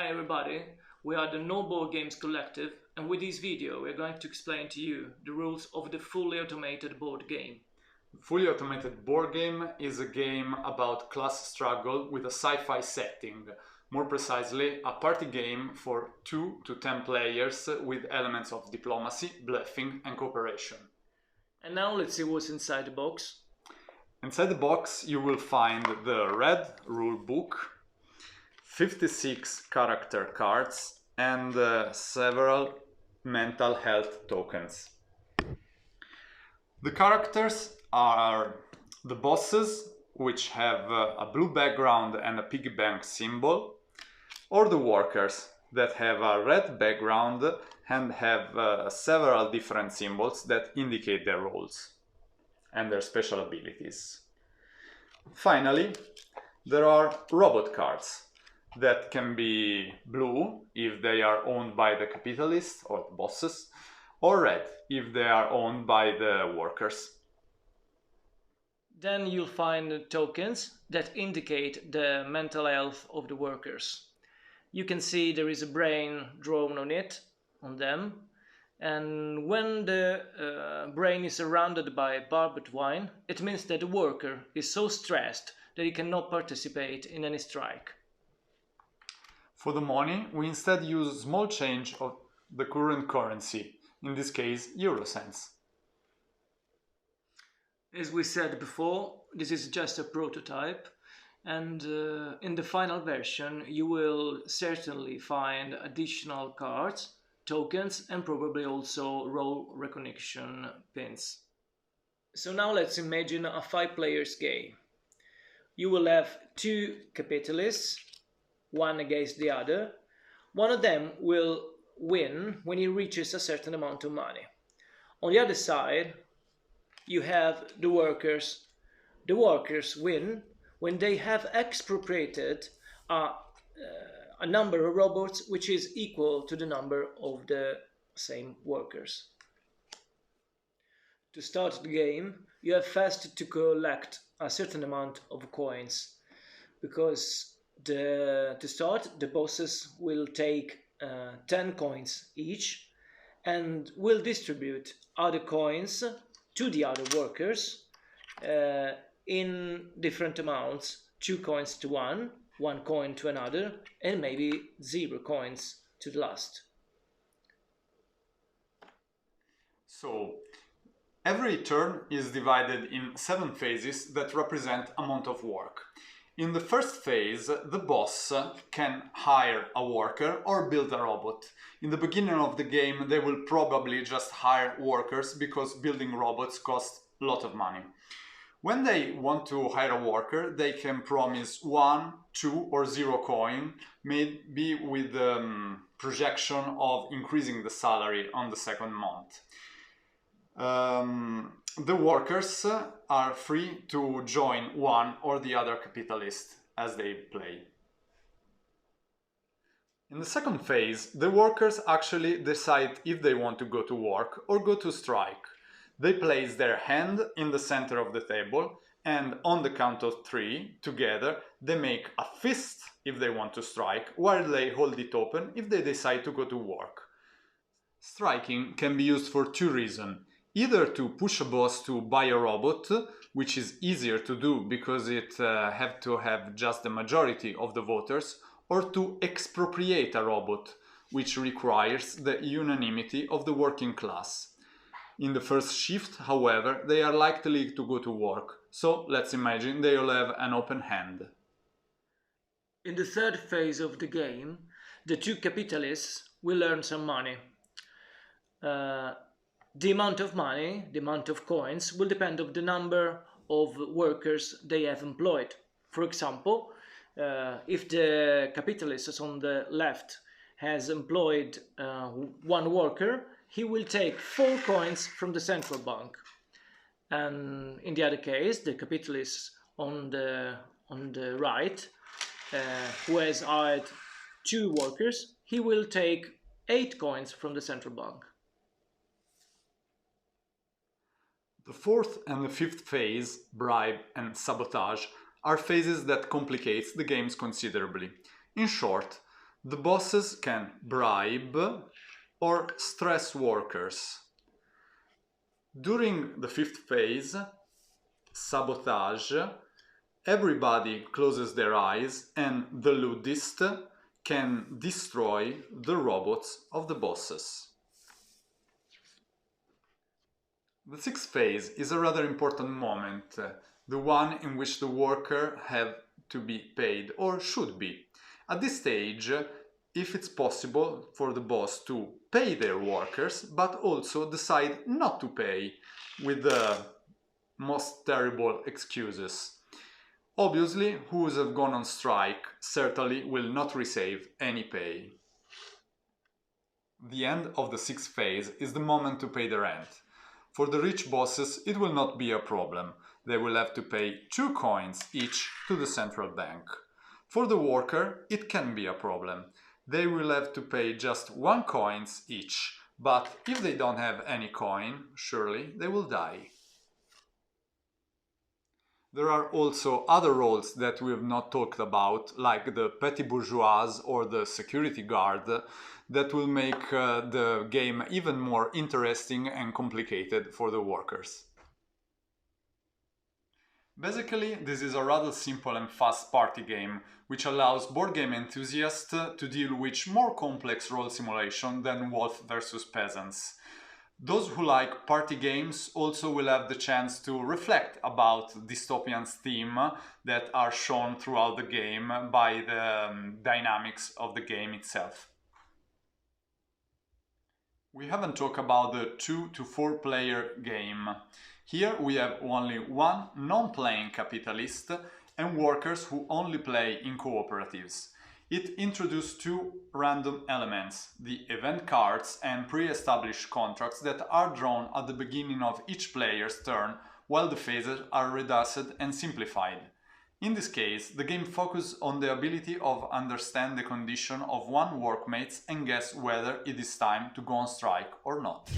Hi everybody, we are the No Board Games Collective, and with this video we are going to explain to you the rules of the fully automated board game. Fully automated board game is a game about class struggle with a sci-fi setting. More precisely, a party game for 2 to 10 players with elements of diplomacy, bluffing and cooperation. And now let's see what's inside the box. Inside the box you will find the red rule book, 56 character cards and several mental health tokens. The characters are the bosses, which have a blue background and a piggy bank symbol, or the workers that have a red background and have several different symbols that indicate their roles and their special abilities. Finally, there are robot cards that can be blue if they are owned by the capitalists or the bosses, or red if they are owned by the workers. Then you'll find tokens that indicate the mental health of the workers. You can see there is a brain drawn on them, and when the brain is surrounded by barbed wire, it means that the worker is so stressed that he cannot participate in any strike. For the money, we instead use small change of the current currency, in this case euro cents. As we said before, this is just a prototype, and in the final version you will certainly find additional cards, tokens and probably also role recognition pins. So now let's imagine a 5-player game. You will have 2 capitalists, one against the other. One of them will win when he reaches a certain amount of money. On the other side, you have the workers. The workers win when they have expropriated a number of robots which is equal to the number of the same workers. To start the game, you have first to collect a certain amount of coins, because to start, the bosses will take 10 coins each and will distribute other coins to the other workers in different amounts. 2 coins to one coin to another, and maybe 0 coins to the last. So, every turn is divided in 7 phases that represent amount of work. In the first phase, the boss can hire a worker or build a robot. In the beginning of the game, they will probably just hire workers because building robots costs a lot of money. When they want to hire a worker, they can promise 1, 2 or 0 coin, maybe with the projection of increasing the salary on the second month. The workers are free to join one or the other capitalist as they play. In the second phase, the workers actually decide if they want to go to work or go to strike. They place their hand in the center of the table, and on the count of 3, together, they make a fist if they want to strike, while they hold it open if they decide to go to work. Striking can be used for 2 reasons. Either to push a boss to buy a robot, which is easier to do because it have to have just the majority of the voters, or to expropriate a robot, which requires the unanimity of the working class. In the first shift, however, they are likely to go to work, so let's imagine they all have an open hand. In the third phase of the game, the 2 capitalists will earn some money. The amount of money, the amount of coins, will depend on the number of workers they have employed. For example, if the capitalist on the left has employed 1 worker, he will take 4 coins from the central bank. And in the other case, the capitalist on the right, who has hired 2 workers, he will take 8 coins from the central bank. The fourth and the fifth phase, bribe and sabotage, are phases that complicate the games considerably. In short, The bosses can bribe or stress workers. During the fifth phase, sabotage, everybody closes their eyes and the ludist can destroy the robots of the bosses. The sixth phase is a rather important moment, the one in which the worker have to be paid or should be. At this stage, if it's possible for the boss to pay their workers, but also decide not to pay with the most terrible excuses. Obviously, those who have gone on strike certainly will not receive any pay. The end of the sixth phase is the moment to pay the rent. For the rich bosses, it will not be a problem. They will have to pay 2 coins each to the central bank. For the worker, it can be a problem. They will have to pay just 1 coin each, but if they don't have any coin, surely they will die. There are also other roles that we have not talked about, like the petty bourgeois or the security guard, that will make the game even more interesting and complicated for the workers. Basically, this is a rather simple and fast party game, which allows board game enthusiasts to deal with more complex role simulation than Wolf vs. Peasants. Those who like party games also will have the chance to reflect about dystopian themes that are shown throughout the game by the dynamics of the game itself. We haven't talked about the 2 to 4 player game. Here we have only one non-playing capitalist and workers who only play in cooperatives. It introduced 2 random elements, the event cards and pre-established contracts that are drawn at the beginning of each player's turn, while the phases are reduced and simplified. In this case, the game focuses on the ability of understand the condition of one workmates and guess whether it is time to go on strike or not.